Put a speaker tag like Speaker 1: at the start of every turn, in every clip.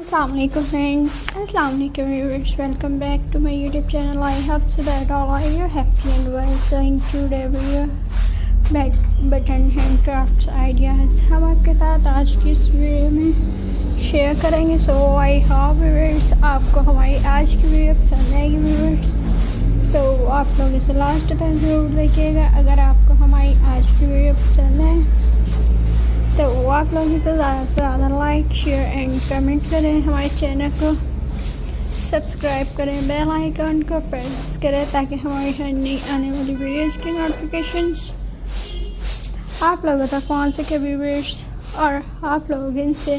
Speaker 1: Assalamu alaikum friends, Assalamu alaikum viewers, welcome back to my YouTube channel. I hope so that all are you happy and well. So in today video button handcrafts ideas हम आपके साथ आज की इस video में share करेंगे. सो I hope viewers आपको हमारी आज की वीडियो पसंद आएगी व्यूअर्स, तो आप लोग इसे लास्ट तक ज़रूर देखिएगा. अगर आपको हमारी आज की वीडियो पसंद है तो आप लोग इसे ज़्यादा से ज़्यादा लाइक शेयर एंड कमेंट करें. हमारे चैनल को सब्सक्राइब करें, बेल आइकन को प्रेस करें ताकि हमारी हर नई आने वाली वीडियोज़ की नोटिफिकेशंस आप लोगों तक पहुँच सके व्यूअर्स, और आप लोग इनसे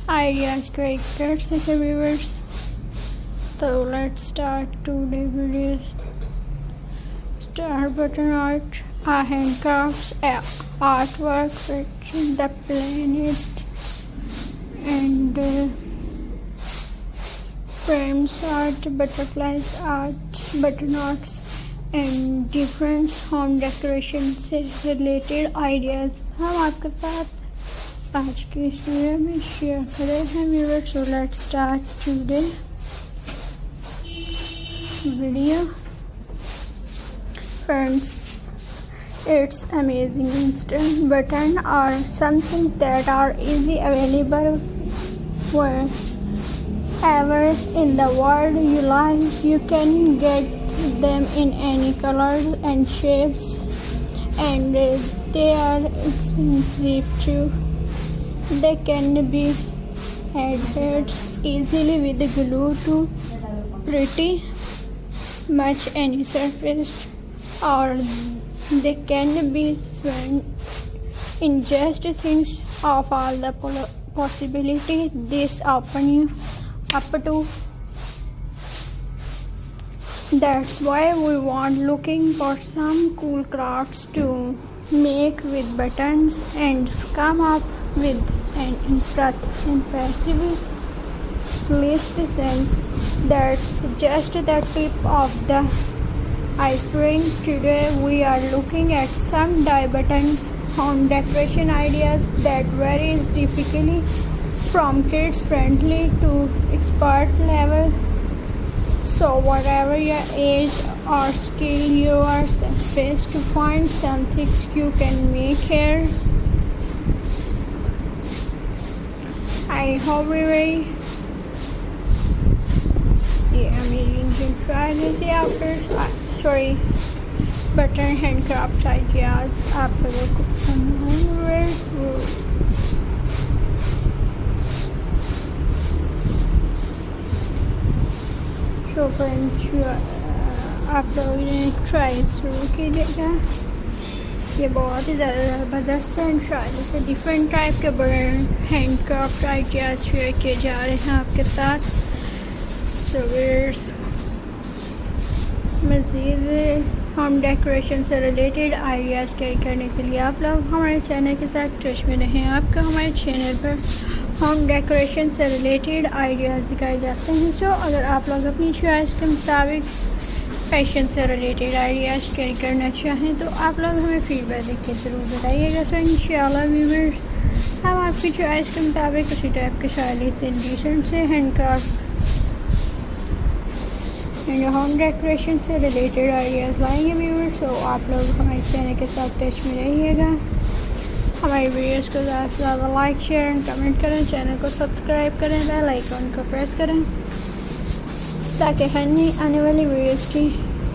Speaker 1: आइडियाज़ क्रिएट कर सके व्यूअर्स. तो let's start today video. Star button art, handcrafts, artwork with the planet and frames art, butterflies art, button arts and different home decoration से related ideas हम आपके साथ आज की इस वीडियो में शेयर कर रहे हैं viewers. So let's start today video. Friends, it's amazing instant button or something that are easy available wherever in the world you like. You can get them in any colors and shapes, and they are expensive too. They can be adhered easily with glue to pretty much any surface, or they can be sewn in just things of all the possibility. This open you up to. That's why we want looking for some cool crafts to make with buttons and come up with an impressive list. Since that's just the tip of the iceberg, today we are looking at some die buttons home decoration ideas that varies differently from kids friendly to expert level. So whatever your age or skill, you are faced to find something you can make here. I hope we very amazing to try this after button handcraft ideas आप लोगों को पसंद होंगे. So friends, आप लोग इन्हें try शुरू कीजिएगा. ये बहुत ही ज़्यादा ज़बरदस्त है. ट्राई से डिफरेंट टाइप के बटन हैंडक्राफ्ट आइडियाज़ शेयर किए जा रहे हैं आपके साथ. So मज़ीद होम डेकोरेशन से रिलेटेड आइडियाज़ कैरी करने के लिए आप लोग हमारे चैनल के साथ टच में रहें. आपको हमारे चैनल पर होम डेकोरेशन से रिलेटेड आइडियाज़ दिखाए जाते हैं. सो अगर आप लोग अपनी चॉइस के मुताबिक फैशन से रिलेटेड आइडियाज़ कैरी करना चाहें तो आप लोग हमें फीडबैक देख के ज़रूर बताइएगा. सो इंशाल्लाह व्यूअर्स हम आपकी चॉइस के मुताबिक उसी टाइप के शायरी से डिसेंट से हैंडक्राफ्ट होम डेकोरेशन से रिलेटेड आइडियाज़ लाएंगे व्यूअर्स. तो आप लोग हमारे चैनल के साथ टच में रहिएगा. हमारी वीडियोस को ज़्यादा से ज़्यादा लाइक शेयर एंड कमेंट करें. चैनल को सब्सक्राइब करें, बेल आइकन को प्रेस करें ताकि हर नई आने वाली वीडियोस की